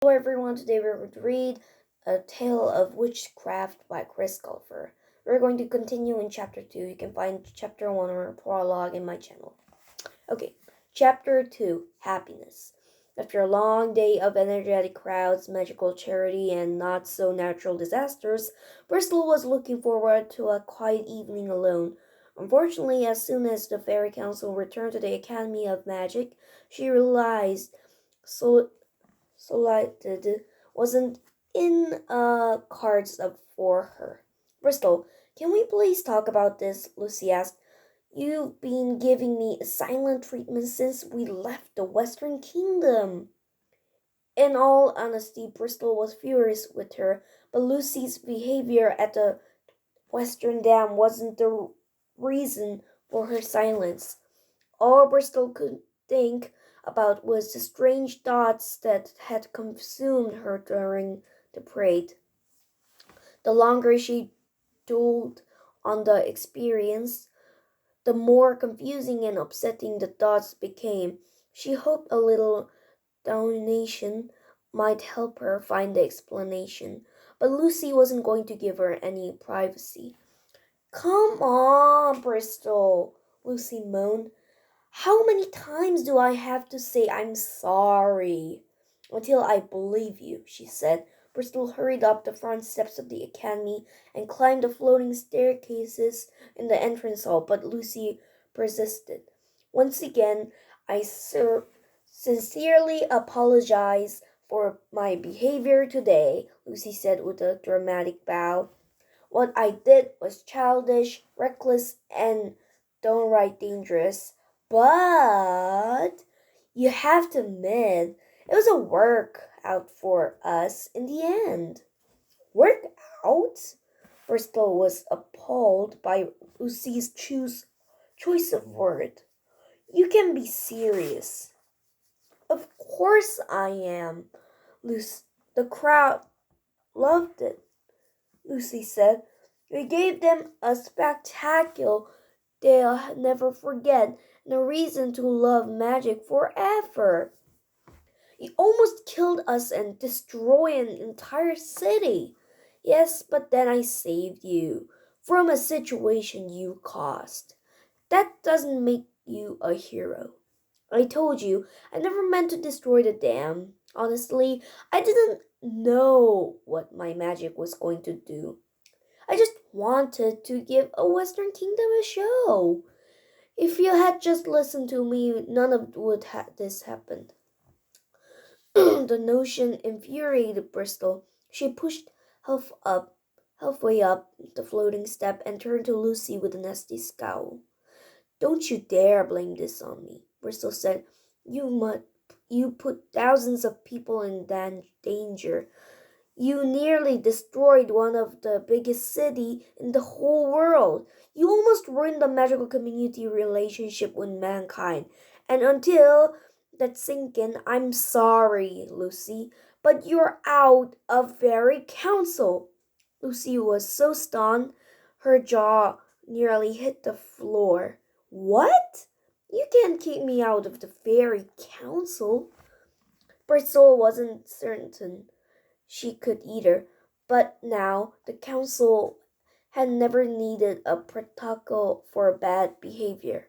Hello everyone, today we're going to read A Tale of Witchcraft by Chris Gulliver. We're going to continue in chapter 2. You can find chapter 1 or prologue in my channel. Okay, chapter 2, Happiness. After a long day of energetic crowds, magical charity, and not so natural disasters, Bristol was looking forward to a quiet evening alone. Unfortunately, as soon as the Fairy Council returned to the Academy of Magic, she realized so Solitude wasn't in cards up for her. Bristol, can we please talk about this? Lucy asked. You've been giving me a silent treatment since we left the Western Kingdom. In all honesty, Bristol was furious with her, but Lucy's behavior at the Western Dam wasn't the reason for her silence. All Bristol could think about was the strange thoughts that had consumed her during the parade. The longer she dwelled on the experience, the more confusing and upsetting the thoughts became. She hoped a little donation might help her find the explanation, but Lucy wasn't going to give her any privacy. Come on, Bristol, Lucy moaned. How many times do I have to say I'm sorry? Until I believe you, she said. Bristol hurried up the front steps of the academy and climbed the floating staircases in the entrance hall, but Lucy persisted. Once again, I sincerely apologize for my behavior today, Lucy said with a dramatic bow. What I did was childish, reckless, and downright dangerous. But you have to admit, it was a workout for us in the end. Work out? Bristol was appalled by Lucy's choice of word. You can be serious. Of course I am. Lucy, the crowd loved it, Lucy said. We gave them a spectacle they'll never forget and a reason to love magic forever. You almost killed us and destroyed an entire city. Yes, but then I saved you from a situation you caused. That doesn't make you a hero. I told you I never meant to destroy the dam. Honestly, I didn't know what my magic was going to do. I just wanted to give a Western Kingdom a show. If you had just listened to me, none of would this happened. The notion infuriated Bristol. She pushed half up, halfway up the floating step and turned to Lucy with a nasty scowl. Don't you dare blame this on me, Bristol said. You put thousands of people in danger. You nearly destroyed one of the biggest city in the whole world. You almost ruined the magical community relationship with mankind. And until that sink in, I'm sorry, Lucy, but you're out of Fairy Council. Lucy was so stunned, her jaw nearly hit the floor. What? You can't keep me out of the Fairy Council. Bristol wasn't certain she could either, but now the council had never needed a protocol for bad behavior.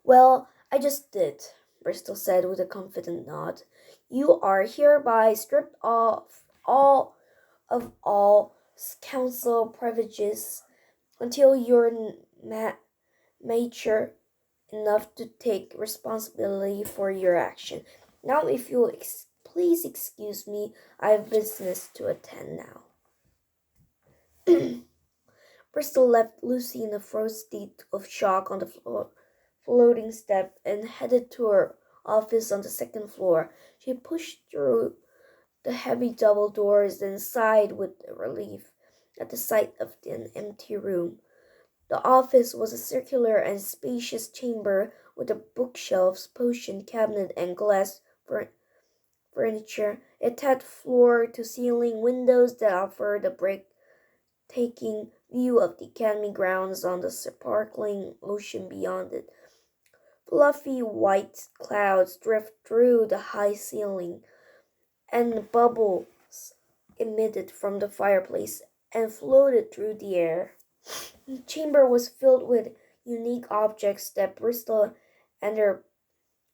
Well, I just did, Bristol said with a confident nod. You are hereby stripped of all council privileges until you're mature enough to take responsibility for your action. Now, if you'll please excuse me, I have business to attend now. Bristol left Lucy in a frozen state of shock on the floating step and headed to her office on the second floor. She pushed through the heavy double doors and sighed with relief at the sight of an empty room. The office was a circular and spacious chamber with a bookshelves, potion cabinet, and glass furniture. It had floor-to-ceiling windows that offered a breathtaking view of the academy grounds on the sparkling ocean beyond it. Fluffy white clouds drifted through the high ceiling, and bubbles emitted from the fireplace and floated through the air. The chamber was filled with unique objects that Bristol and her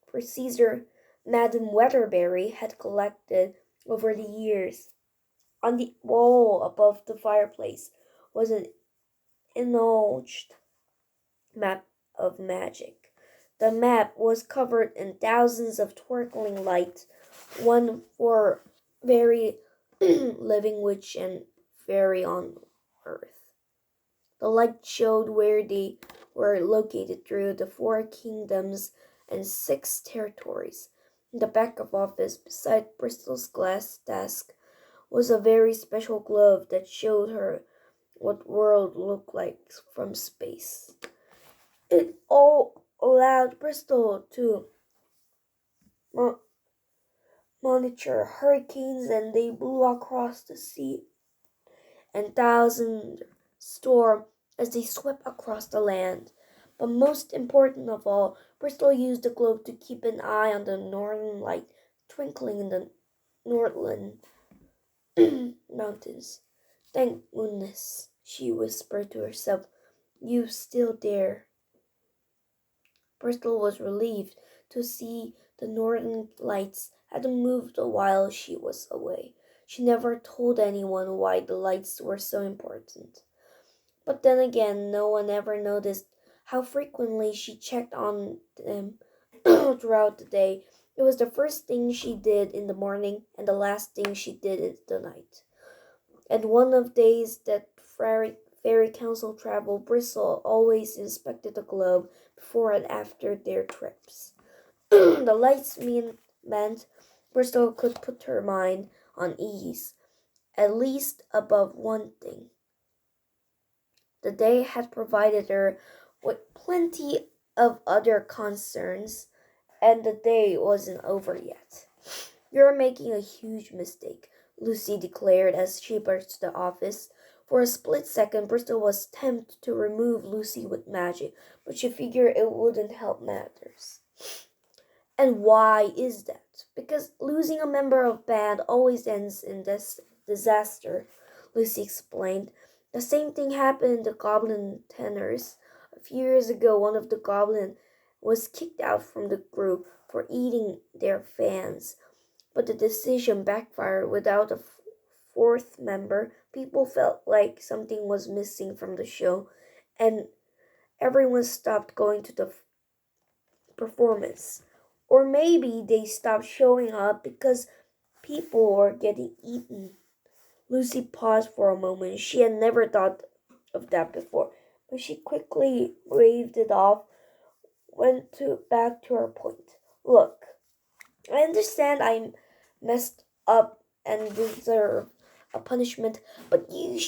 predecessor, Madame Weatherbury, had collected over the years. On the wall above the fireplace was an enlarged map of magic. The map was covered in thousands of twinkling lights, one for very living witch and fairy on earth. The light showed where they were located through the 4 kingdoms and 6 territories. In the back of office, beside Bristol's glass desk, was a very special glove that showed her what world looked like from space. It all allowed Bristol to monitor hurricanes, and they blew across the sea, and thousands storm as they swept across the land. But most important of all, Bristol used the globe to keep an eye on the northern light twinkling in the Northland mountains. Thank goodness, she whispered to herself. You still there. Bristol was relieved to see the northern lights hadn't moved while she was away. She never told anyone why the lights were so important. But then again, no one ever noticed how frequently she checked on them throughout the day. It was the first thing she did in the morning and the last thing she did in the night. And one of the days that Fairy Council traveled, Bristol always inspected the globe before and after their trips. The lights meant Bristol could put her mind on ease, at least above one thing. The day had provided her with plenty of other concerns, and the day wasn't over yet. You're making a huge mistake, Lucy declared as she burst the office. For a split second, Bristol was tempted to remove Lucy with magic, but she figured it wouldn't help matters. And why is that? Because losing a member of band always ends in this disaster, Lucy explained. The same thing happened in the Goblin Tenors. A few years ago, one of the Goblin was kicked out from the group for eating their fans. But the decision backfired without a fourth member. People felt like something was missing from the show, and everyone stopped going to the performance. Or maybe they stopped showing up because people were getting eaten. Lucy paused for a moment. She had never thought of that before, but she quickly waved it off, back to her point. Look, I understand I messed up and deserve a punishment, but you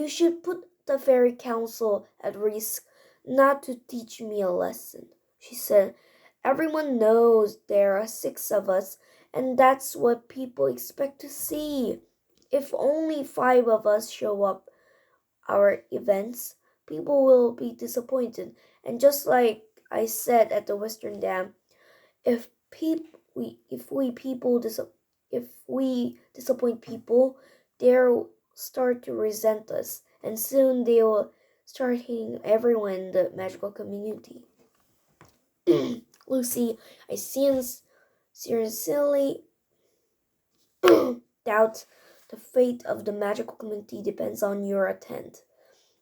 should put the Fairy Council at risk, not to teach me a lesson, she said. Everyone knows there are 6 of us, and that's what people expect to see. If only 5 of us show up our events, people will be disappointed. And just like I said at the Western Dam, if we disappoint people, they'll start to resent us, and soon they'll start hating everyone in the magical community. Lucy, I sincerely doubt the fate of the magical community depends on your attend.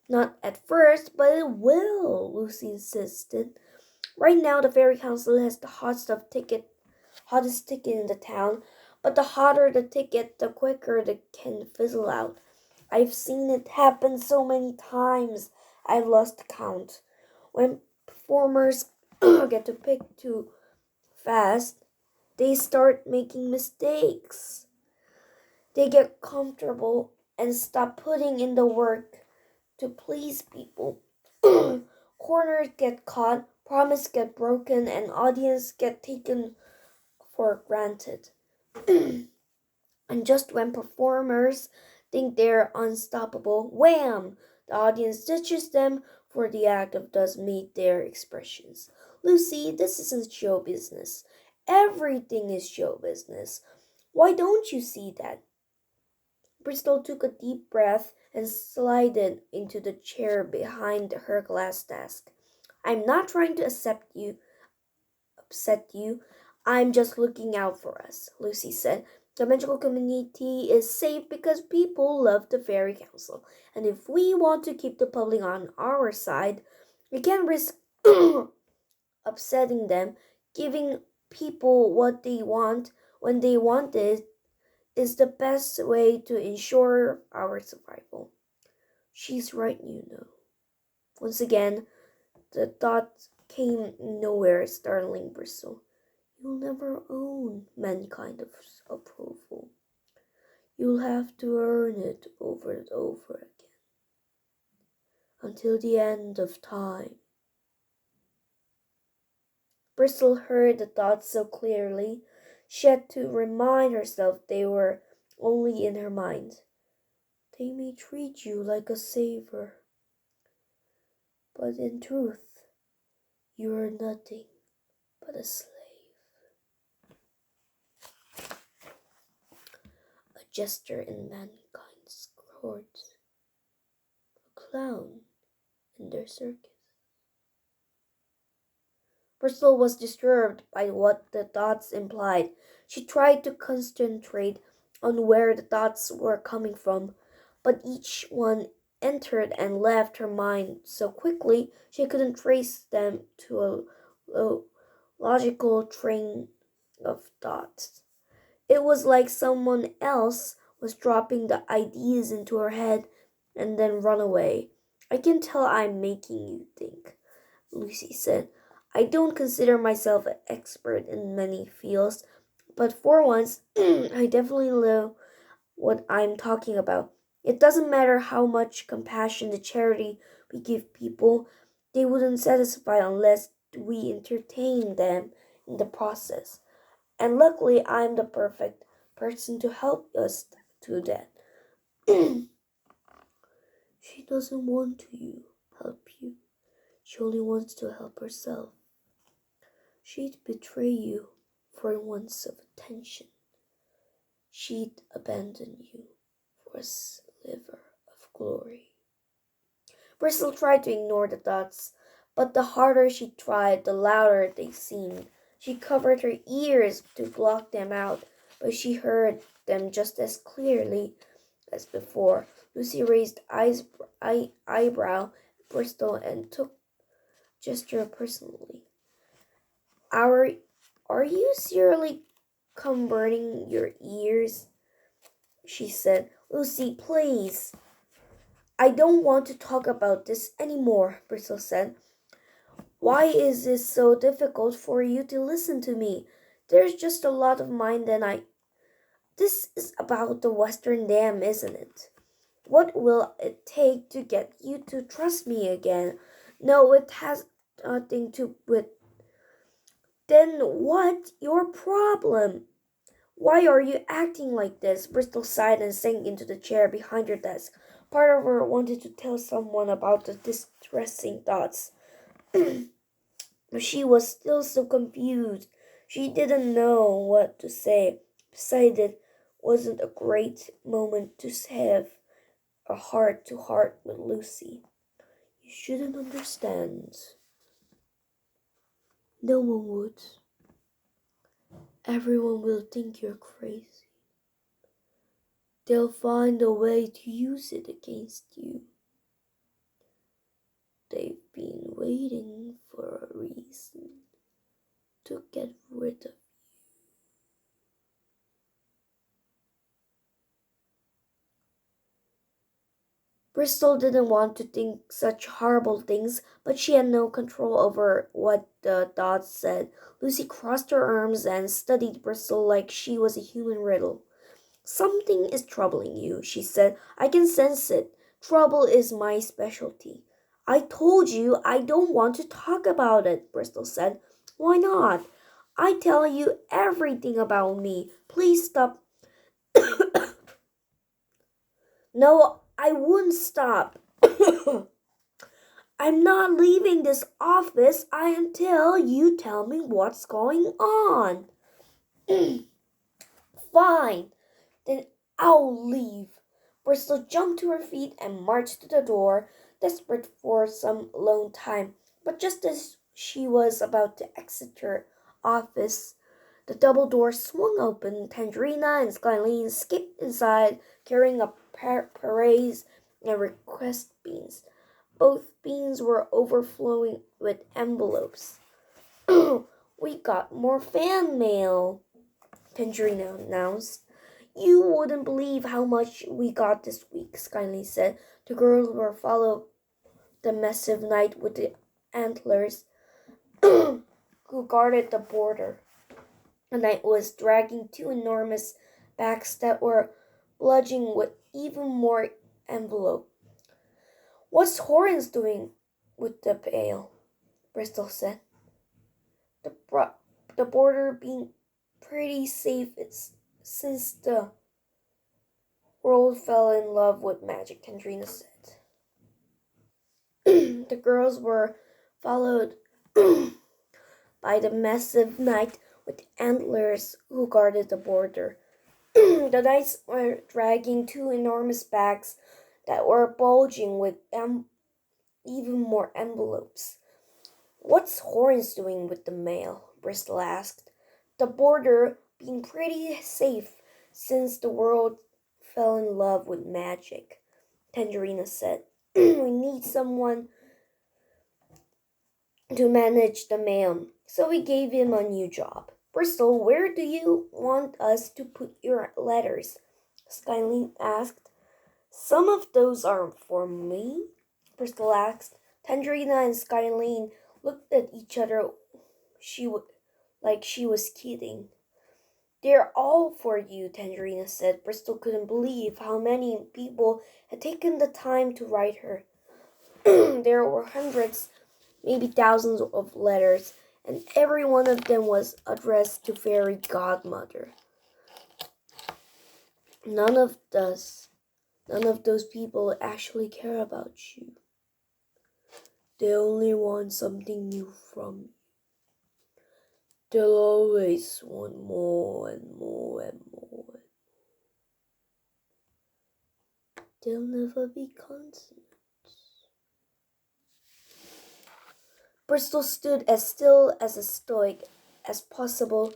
Not at first, but it will, Lucy insisted. Right now, the Fairy Council has the hottest ticket in the town, but the hotter the ticket, the quicker it can fizzle out. I've seen it happen so many times, I've lost count. When performers get to pick too fast, they start making mistakes. They get comfortable and stop putting in the work to please people. Corners get caught, promises get broken, and audience get taken for granted. And just when performers think they're unstoppable, wham! The audience ditches them for the act of does meet their expressions. Lucy, this isn't show business. Everything is show business. Why don't you see that? Bristol took a deep breath and slid into the chair behind her glass desk. I'm not trying to upset you. I'm just looking out for us, Lucy said. The magical community is safe because people love the Fairy Council. And if we want to keep the public on our side, we can't risk upsetting them. Giving people what they want when they want it is the best way to ensure our survival. She's right, you know. Once again, the thought came nowhere, startling Bristol. You'll never own mankind's approval. You'll have to earn it over and over again. Until the end of time. Bristol heard the thoughts so clearly, she had to remind herself they were only in her mind. They may treat you like a savior, but in truth, you are nothing but a slave. A jester in mankind's court, a clown in their circus. Bristol was disturbed by what the thoughts implied. She tried to concentrate on where the thoughts were coming from, but each one entered and left her mind so quickly she couldn't trace them to a logical train of thoughts. It was like someone else was dropping the ideas into her head and then run away. I can tell I'm making you think, Lucy said. I don't consider myself an expert in many fields, but for once, I definitely know what I'm talking about. It doesn't matter how much compassion and charity we give people, they wouldn't satisfy unless we entertain them in the process. And luckily, I'm the perfect person to help us do that. She doesn't want to help you. She only wants to help herself. She'd betray you for once of attention. She'd abandon you for a sliver of glory. Bristol tried to ignore the thoughts, but the harder she tried, the louder they seemed. She covered her ears to block them out, but she heard them just as clearly as before. Lucy raised eyebrow at Bristol and took gesture personally. Are you seriously converting your ears? She said. Lucy, please. I don't want to talk about this anymore, Bristol said. Why is it so difficult for you to listen to me? There's just a lot of mine than I... This is about the Western Dam, isn't it? What will it take to get you to trust me again? No, it has nothing to with... Then what's your problem? Why are you acting like this? Bristol sighed and sank into the chair behind her desk. Part of her wanted to tell someone about the distressing thoughts. But she was still so confused. She didn't know what to say. Besides, it wasn't a great moment to have a heart-to-heart with Lucy. You shouldn't understand. No one would. Everyone will think you're crazy. They'll find a way to use it against you. They've been waiting for a reason to get rid of you. Bristol didn't want to think such horrible things, but she had no control over what the thoughts said. Lucy crossed her arms and studied Bristol like she was a human riddle. Something is troubling you, she said. I can sense it. Trouble is my specialty. I told you I don't want to talk about it, Bristol said. Why not? I tell you everything about me. Please stop. No, I wouldn't stop. I'm not leaving this office until you tell me what's going on. Fine, then I'll leave. Bristol jumped to her feet and marched to the door, desperate for some alone time. But just as she was about to exit her office, the double door swung open. Tangerina and Skyline skipped inside, carrying a parades and request beans. Both beans were overflowing with envelopes. We got more fan mail, Tangerina announced. You wouldn't believe how much we got this week, Skyline said. The girls were followed the massive knight with the antlers who guarded the border. The knight was dragging two enormous bags that were bulging with even more envelope. What's Horan's doing with the pail? Bristol said. The border being pretty safe since the world fell in love with magic, Tangerina said. The girls were followed by the massive knight with antlers who guarded the border. The knights were dragging two enormous bags that were bulging with even more envelopes. What's Horace doing with the mail? Bristol asked. The border being pretty safe since the world fell in love with magic, Tangerina said. We need someone to manage the mail, so we gave him a new job. Bristol, where do you want us to put your letters? Skyline asked. Some of those aren't for me, Bristol asked. Tangerina and Skyline looked at each other like she was kidding. They're all for you, Tangerina said. Bristol couldn't believe how many people had taken the time to write her. There were hundreds, maybe thousands of letters, and every one of them was addressed to Fairy Godmother. None of those people actually care about you. They only want something new from you. They'll always want more and more and more. They'll never be content. Bristol stood as still as a stoic as possible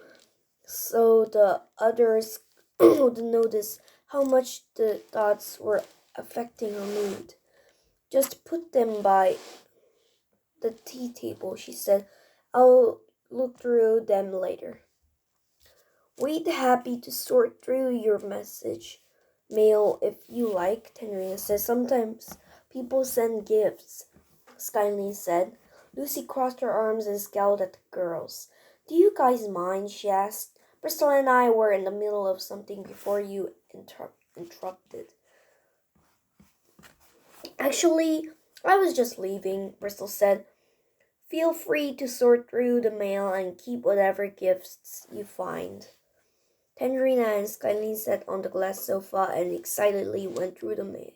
so the others would notice how much the thoughts were affecting her mood. Just put them by the tea table, she said. I'll look through them later. We'd happy to sort through your mail if you like, Tangerina said. Sometimes people send gifts, Skyline said. Lucy crossed her arms and scowled at the girls. Do you guys mind? She asked. Bristol and I were in the middle of something before you interrupted. Actually, I was just leaving, Bristol said. Feel free to sort through the mail and keep whatever gifts you find. Tangerina and Skyline sat on the glass sofa and excitedly went through the mail.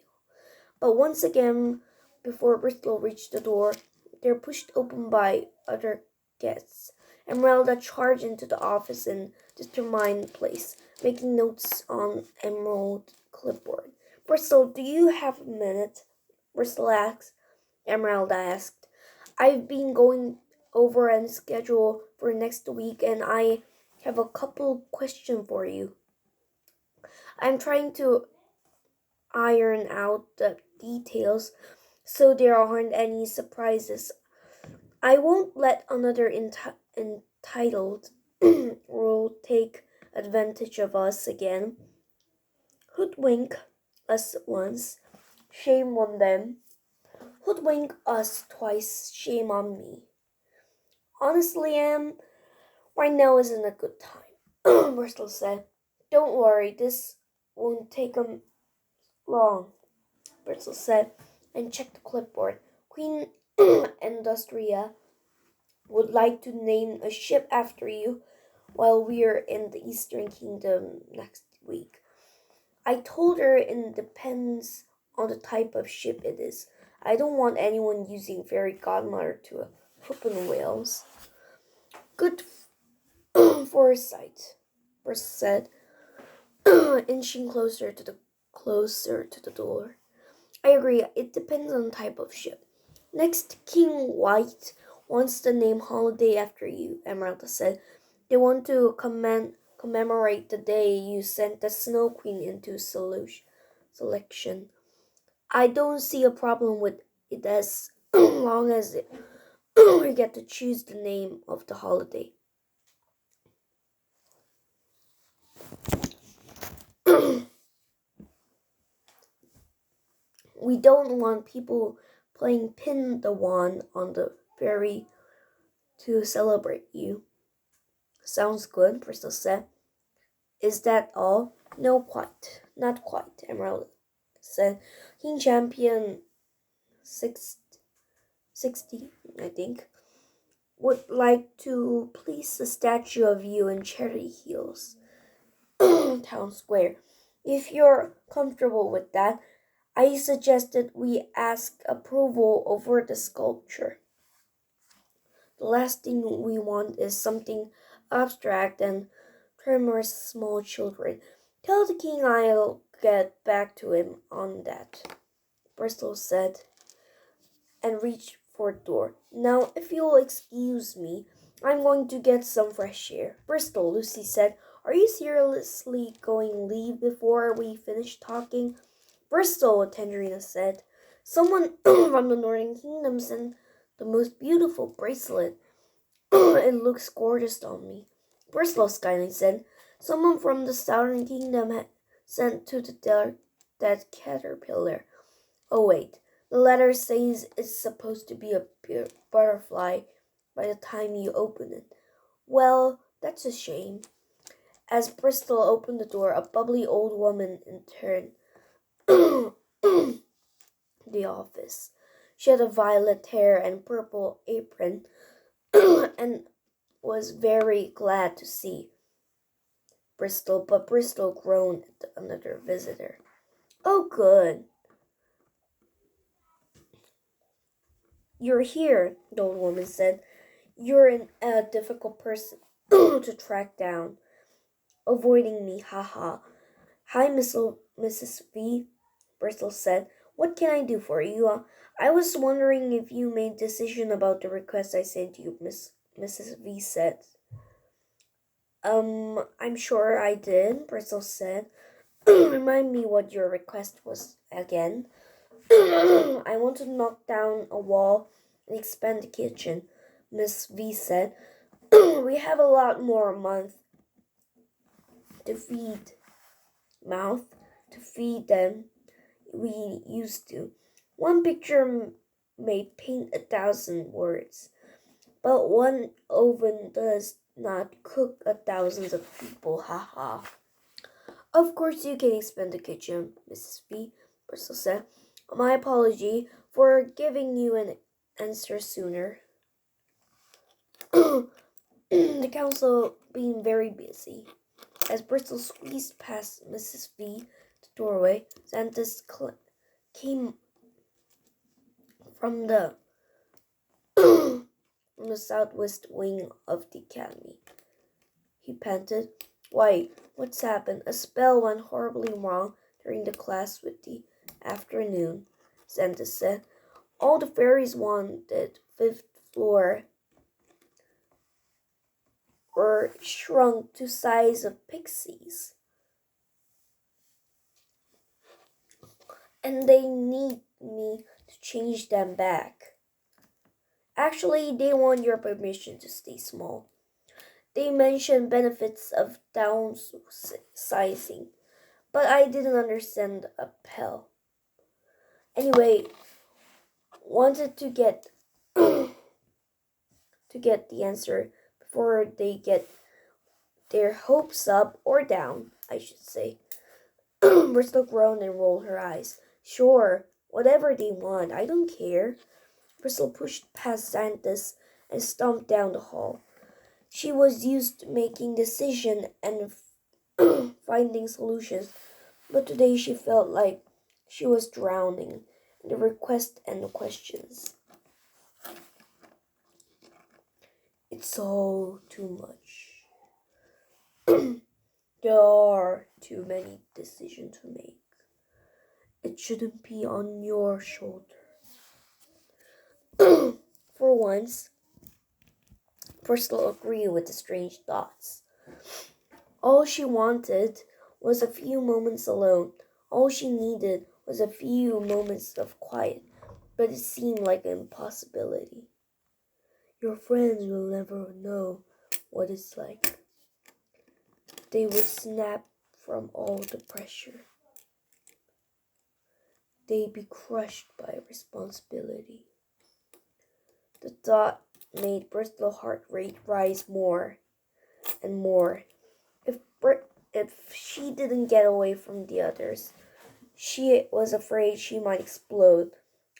But once again, before Bristol reached the door, they were pushed open by other guests. Emeralda charged into the office in determined place, making notes on emerald clipboard. Bristol, do you have a minute? Bristol asked. Emeralda asked. I've been going over a schedule for next week and I have a couple questions for you. I'm trying to iron out the details so there aren't any surprises. I won't let another entitled will take advantage of us again. Hoodwink us once, shame on them. Hoodwink us twice, shame on me. Honestly, right now isn't a good time, Bristol said. Don't worry, this won't take long, Bristol said, and checked the clipboard. Queen Industria would like to name a ship after you while we're in the Eastern Kingdom next week. I told her it depends on the type of ship it is. I don't want anyone using Fairy Godmother to open whales. Good foresight, Bristol said. inching closer to the door. I agree, it depends on the type of ship. Next, King White wants to name holiday after you, Emeralda said. They want to commemorate the day you sent the Snow Queen into selection. I don't see a problem with it as long as we get to choose the name of the holiday. We don't want people playing pin the wand on the ferry to celebrate you. Sounds good, Bristol said. Is that all? No, quite. Not quite, Emerald said. King Champion 60, I think, would like to place a statue of you in Cherry Hills Town Square. If you're comfortable with that, I suggested we ask approval over the sculpture. The last thing we want is something abstract and tremors small children. Tell the king I'll get back to him on that, Bristol said, and reached for the door. Now, if you'll excuse me, I'm going to get some fresh air. Bristol, Lucy said, are you seriously going to leave before we finish talking? Bristol, Tangerina said. Someone from the Northern Kingdom sent the most beautiful bracelet. It looks gorgeous on me. Bristol, Skyline said. Someone from the Southern Kingdom had sent to that caterpillar. Oh, wait. The letter says it's supposed to be a butterfly by the time you open it. Well, that's a shame. As Bristol opened the door, a bubbly old woman entered the office. She had a violet hair and purple apron and was very glad to see Bristol, but Bristol groaned at another visitor. Oh, good. You're here, the old woman said. You're a difficult person to track down. Avoiding me, haha. Hi, Mrs. V, Bristol said. What can I do for you? I was wondering if you made decision about the request I sent you, Mrs. V said. I'm sure I did, Bristol said. Remind me what your request was again. I want to knock down a wall and expand the kitchen, Miss V said. We have a lot more mouth to feed than we used to. One picture may paint 1,000 words, but one oven does not cook 1,000 of people, haha. Of course you can expand the kitchen, Mrs. V, Bristol said. My apology for giving you an answer sooner. The council being very busy. As Bristol squeezed past Mrs. V, the doorway, Santos came from the from the southwest wing of the academy. He panted. Why, what's happened? A spell went horribly wrong during the class with the afternoon, Santos said. All the fairies wanted 5th floor were shrunk to size of pixies. And they need me to change them back. Actually, they want your permission to stay small. They mentioned benefits of downsizing, but I didn't understand the appeal. Anyway, wanted to get the answer before they get their hopes up or down, I should say. Bristol groaned and rolled her eyes. Sure, whatever they want, I don't care. Bristol pushed past Santos and stomped down the hall. She was used to making decisions and finding solutions, but today she felt like she was drowning in the requests and the questions. It's all too much. There are too many decisions to make. It shouldn't be on your shoulder. For once, Bristol agreed with the strange thoughts. All she wanted was a few moments alone. All she needed was a few moments of quiet, but it seemed like an impossibility. Your friends will never know what it's like. They would snap from all the pressure. They'd be crushed by responsibility. The thought made Bristol's heart rate rise more and more. If she didn't get away from the others, she was afraid she might explode.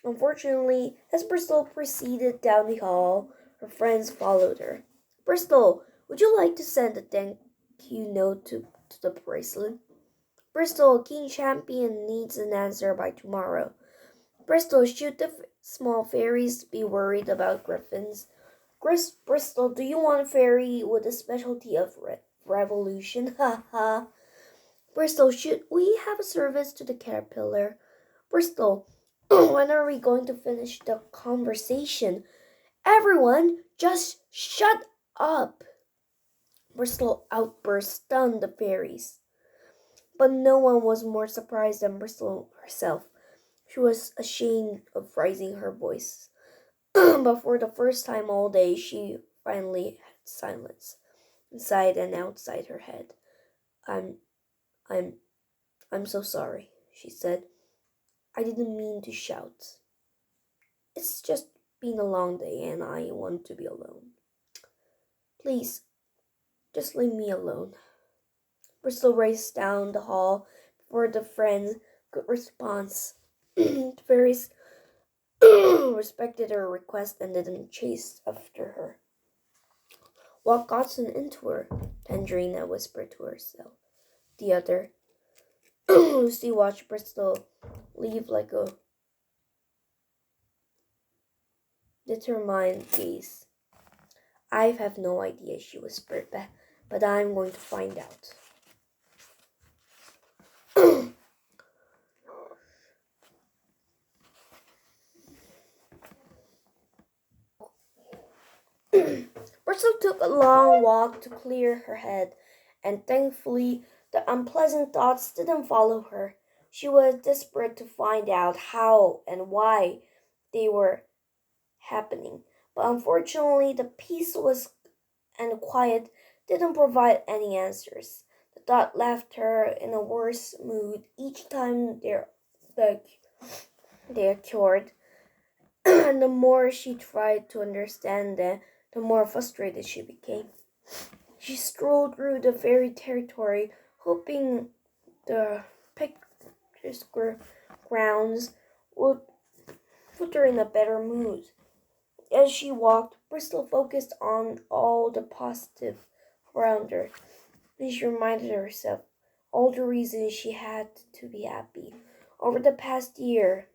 Unfortunately, as Bristol proceeded down the hall, her friends followed her. Bristol, would you like to send a thank you note to the bracelet? Bristol, King Champion needs an answer by tomorrow. Bristol, should the small fairies be worried about griffins? Bristol, do you want a fairy with a specialty of revolution? Ha ha. Bristol, should we have a service to the caterpillar? Bristol, when are we going to finish the conversation? Everyone, just shut up! Bristol outburst stunned the fairies. But no one was more surprised than Bristol herself. She was ashamed of raising her voice. But for the first time all day, she finally had silence, inside and outside her head. I'm so sorry, she said. I didn't mean to shout. It's just been a long day and I want to be alone. Please, just leave me alone. Bristol raced down the hall before the friends could respond. The fairies respected her request and didn't chase after her. What gotten into her? Tangerina whispered to herself. The other. Lucy watched Bristol leave like a determined gaze. I have no idea, she whispered, but I'm going to find out. Bristol took a long walk to clear her head, and thankfully the unpleasant thoughts didn't follow her. She was desperate to find out how and why they were happening, but unfortunately the peace was and quiet didn't provide any answers. The thought left her in a worse mood each time they occurred, and the more she tried to understand them, the more frustrated she became. She strolled through the fairy territory, hoping the picturesque grounds would put her in a better mood. As she walked, Bristol focused on all the positive around her, and she reminded herself all the reasons she had to be happy. Over the past year,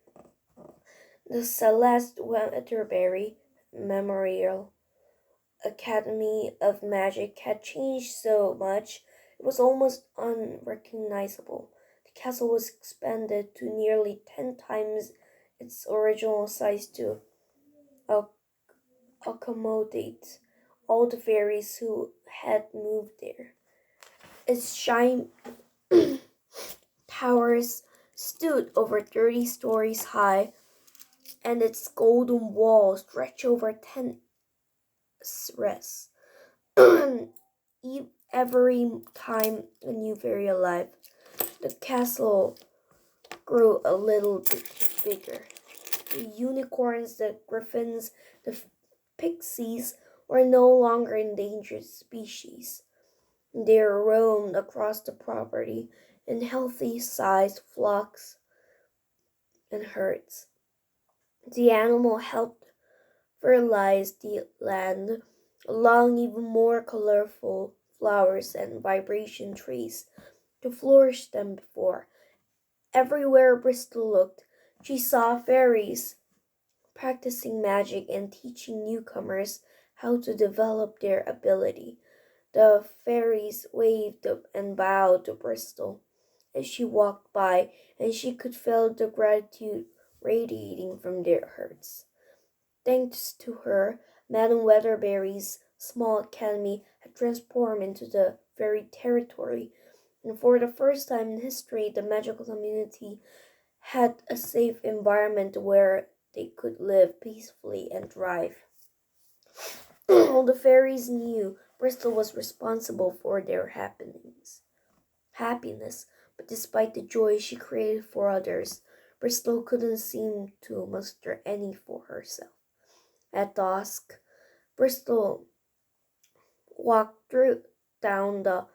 the Celeste Weatherbury Memorial Academy of Magic had changed so much it was almost unrecognizable. The castle was expanded to nearly 10 times its original size to accommodate all the fairies who had moved there. Its shining towers stood over 30 stories high, and its golden walls stretched over 10 rests. Every time a new fairy arrived, the castle grew a little bit bigger. The unicorns, the griffins, the pixies were no longer endangered species. They roamed across the property in healthy-sized flocks and herds. The animal helped fertilize the land, allowing even more colorful flowers and vibration trees to flourish than before. Everywhere Bristol looked, she saw fairies practicing magic and teaching newcomers how to develop their ability. The fairies waved and bowed to Bristol as she walked by, and she could feel the gratitude radiating from their hearts. Thanks to her, Madame Weatherberry's small academy had transformed into the fairy territory, and for the first time in history, the magical community had a safe environment where they could live peacefully and thrive. All the fairies knew Bristol was responsible for their happiness, but despite the joy she created for others, Bristol couldn't seem to muster any for herself. At dusk, Bristol walked down the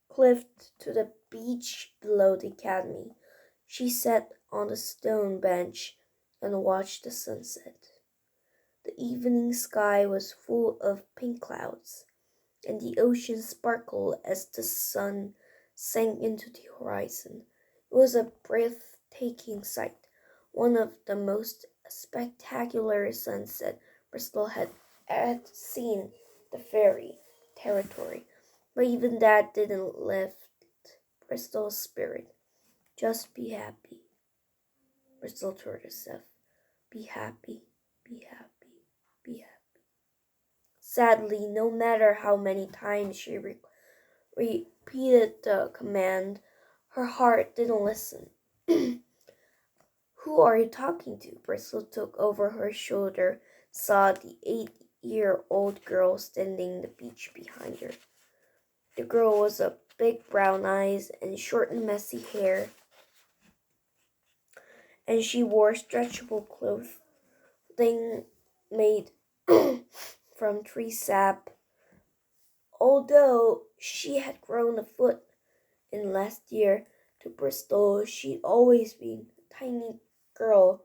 cliff to the beach below the academy. She sat on the stone bench and watched the sunset. The evening sky was full of pink clouds, and the ocean sparkled as the sun sank into the horizon. It was a breathtaking sight, one of the most spectacular sunsets Bristol had seen the fairy territory, but even that didn't lift Bristol's spirit. Just be happy, Bristol told herself. Be happy, be happy, be happy. Sadly, no matter how many times she repeated the command, her heart didn't listen. Who are you talking to? Bristol took over her shoulder, saw the 8-year-old girl standing on the beach behind her. The girl was a big brown eyes and short and messy hair, and she wore stretchable clothing made from tree sap. Although she had grown a foot in last year, to Bristol she'd always been a tiny girl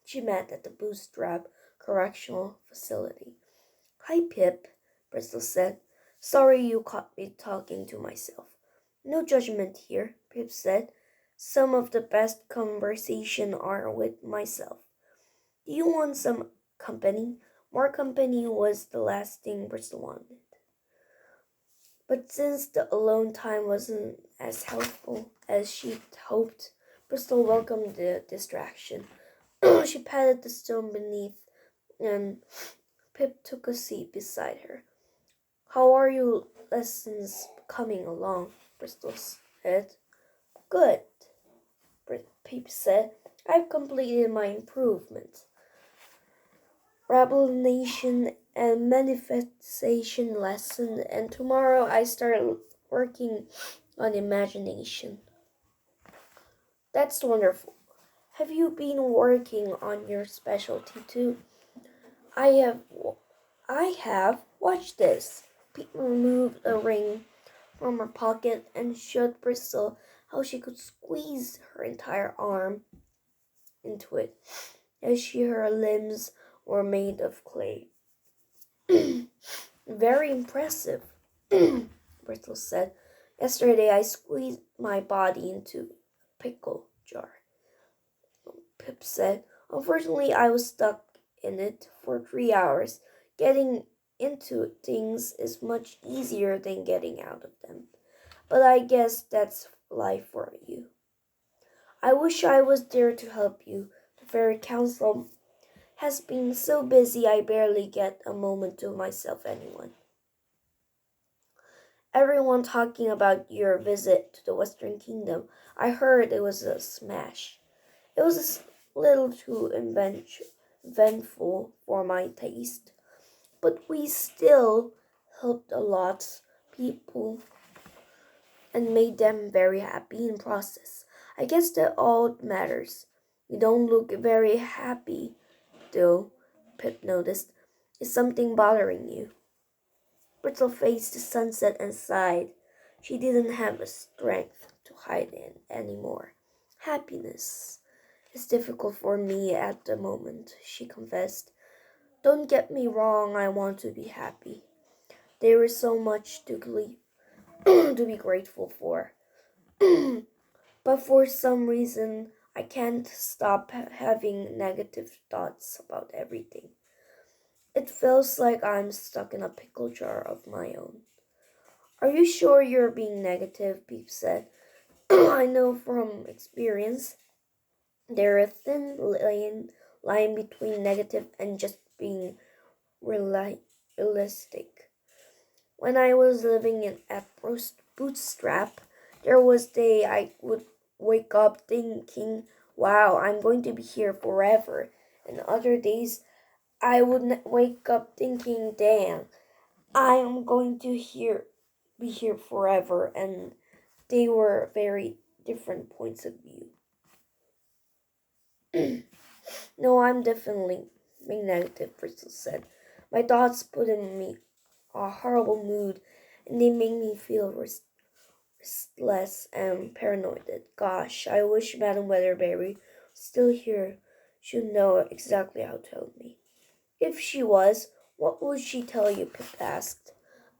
she met at the Bootstrap Correctional Facility. Hi, Pip, Bristol said. Sorry you caught me talking to myself. No judgment here, Pip said. Some of the best conversation are with myself. Do you want some company? More company was the last thing Bristol wanted. But since the alone time wasn't as helpful as she'd hoped, Bristol welcomed the distraction. She patted the stone beneath, and Pip took a seat beside her. How are your lessons coming along? Bristol said. Good, Pip said. I've completed my improvement. Revelation and manifestation lesson, and tomorrow I start working on imagination. That's wonderful. Have you been working on your specialty too? I have. Watch this. Pete removed a ring from her pocket and showed Bristol how she could squeeze her entire arm into it, as her limbs were made of clay. Very impressive, Bristol said. Yesterday I squeezed my body into a pickle jar, Pip said. Unfortunately, I was stuck in it for 3 hours. Getting into things is much easier than getting out of them. But I guess that's life for you. I wish I was there to help you. The Fairy Council has been so busy I barely get a moment to myself anyone. Everyone talking about your visit to the Western Kingdom. I heard it was a smash. It was a little too eventful for my taste, but we still helped a lot of people and made them very happy in process. I guess that all matters. You don't look very happy, though, Pip noticed. Is something bothering you? Brittle faced the sunset and sighed. She didn't have the strength to hide it anymore. Happiness is difficult for me at the moment, she confessed. Don't get me wrong, I want to be happy. There is so much to be grateful for. But for some reason, I can't stop having negative thoughts about everything. It feels like I'm stuck in a pickle jar of my own. Are you sure you're being negative? Peep said. I know from experience there is a thin line between negative and just being realistic. When I was living at Bootstrap, there was a day I would wake up thinking, wow, I'm going to be here forever. And other days I would wake up thinking, damn, I am going to be here forever. And they were very different points of view. No, I'm definitely being negative, Bristol said. My thoughts put in me a horrible mood, and they make me feel restless and paranoid. Gosh, I wish Madame Weatherberry was still here. She'd know exactly how to help me. If she was, what would she tell you? Pip asked.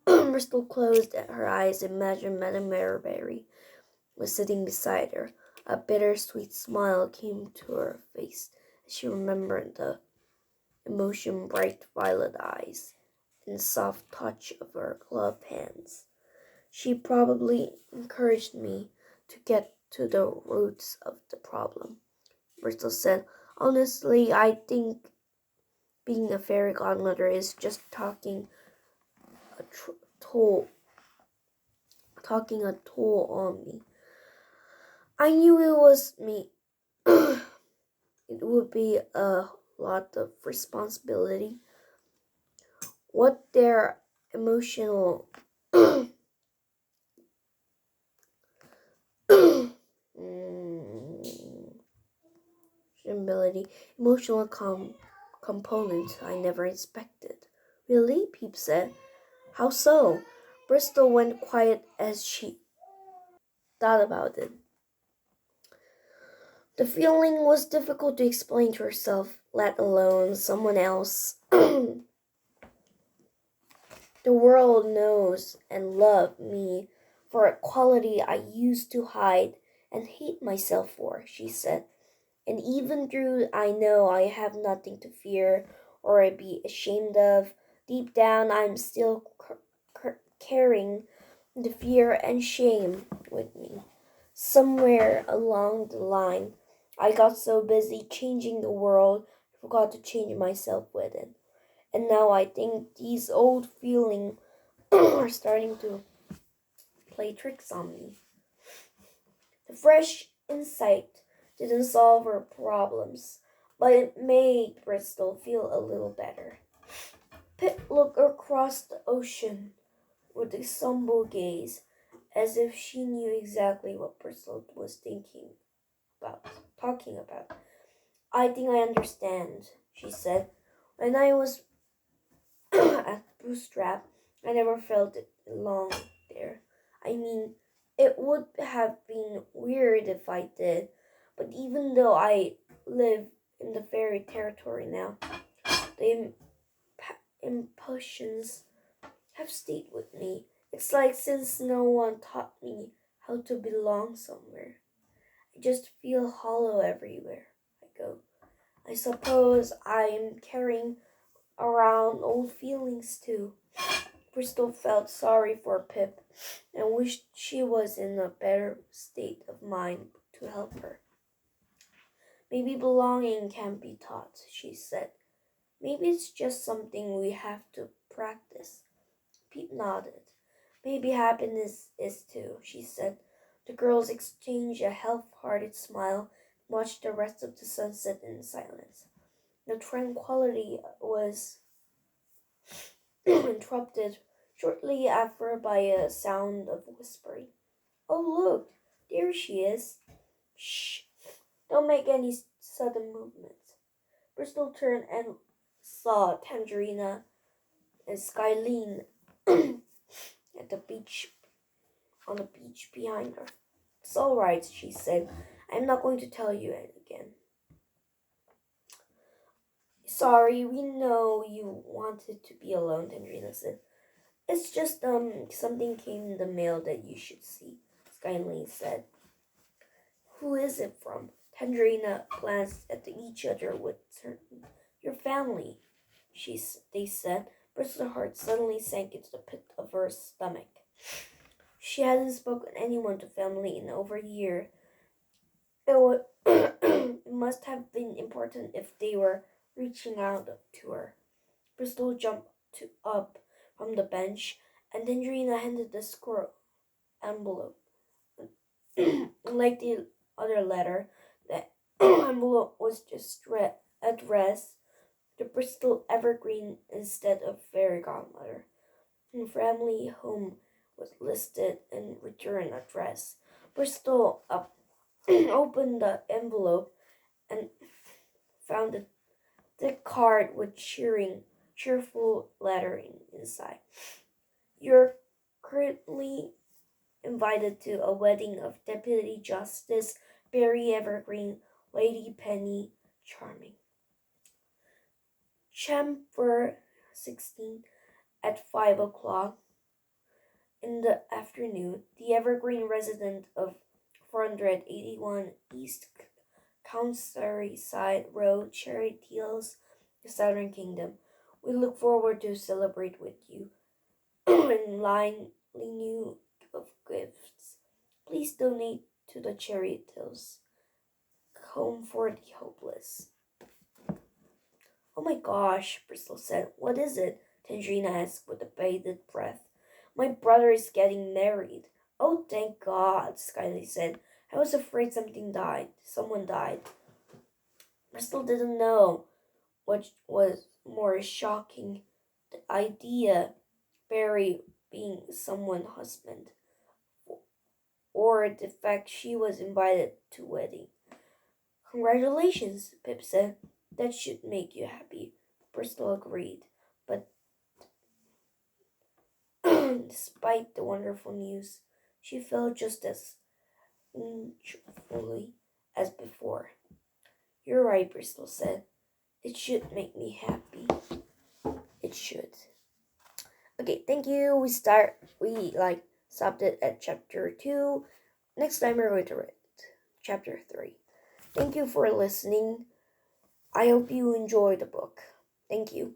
Bristol closed her eyes and imagined Madame Weatherberry was sitting beside her. A bittersweet smile came to her face as she remembered the emotion bright violet eyes and soft touch of her gloved hands. She probably encouraged me to get to the roots of the problem. Bristol said, honestly, I think being a fairy godmother is just toll a toll on me. I knew it was me. It would be a lot of responsibility. What their emotional ability, emotional component I never expected. Really? Peep said. How so? Bristol went quiet as she thought about it. The feeling was difficult to explain to herself, let alone someone else. The world knows and loves me for a quality I used to hide and hate myself for, she said. And even though I know I have nothing to fear or be ashamed of, deep down I'm still carrying the fear and shame with me. Somewhere along the line, I got so busy changing the world, I forgot to change myself with it. And now I think these old feelings are starting to play tricks on me. The fresh insight didn't solve her problems, but it made Bristol feel a little better. Pip looked across the ocean with a somber gaze, as if she knew exactly what Bristol was talking about. I think I understand, she said. When I was at Bootstrap, I never felt it long there. I mean, it would have been weird if I did, but even though I live in the fairy territory now, the impulsions have stayed with me. It's like since no one taught me how to belong somewhere, I just feel hollow everywhere I go. I suppose I am carrying around old feelings too. Bristol felt sorry for Pip and wished she was in a better state of mind to help her. Maybe belonging can't be taught, she said. Maybe it's just something we have to practice. Pete nodded. Maybe happiness is too, she said. The girls exchanged a half-hearted smile and watched the rest of the sunset in silence. The tranquility was interrupted shortly after by a sound of whispering. Oh, look, there she is. Shh, don't make any sudden movements. Bristol turned and saw Tangerina and Skylene at the beach on the beach behind her. It's all right, she said. I'm not going to tell you again. Sorry, we know you wanted to be alone, Tangerina said. It's just, something came in the mail that you should see, Skylene said. Who is it from? Tangerina glanced at each other with certainty. Your family. they said. Bristle's heart suddenly sank into the pit of her stomach. She hadn't spoken to anyone to family in over a year. It must have been important if they were reaching out to her. Bristol jumped up from the bench, and Dendrina handed the squirrel envelope. Like the other letter, the envelope was just addressed to Bristol Evergreen instead of Fairy Godmother. And family home was listed and return address. Bristol opened the envelope and found the card with cheerful lettering inside. You're currently invited to a wedding of Deputy Justice Barry Evergreen, Lady Penny Charming. Chamber 16 at 5 o'clock in the afternoon. The Evergreen resident of 481 East Countryside Road, Cherry Hills, the Southern Kingdom. We look forward to celebrate with you in line new of gifts. Please donate to the Cherry Hills Home for the Hopeless. Oh my gosh, Bristol said. What is it? Tandrina asked with a bated breath. My brother is getting married. Oh, thank God, Skyly said. I was afraid someone died. Bristol didn't know what was more shocking, the idea Barry being someone's husband, or the fact she was invited to wedding. Congratulations, Pip said. That should make you happy. Bristol agreed, but despite the wonderful news, she felt just as untruthfully as before. You're right, Bristol said. It should make me happy. It should. Okay, thank you. We stopped it at chapter 2. Next time we're going to read chapter 3. Thank you for listening. I hope you enjoy the book. Thank you.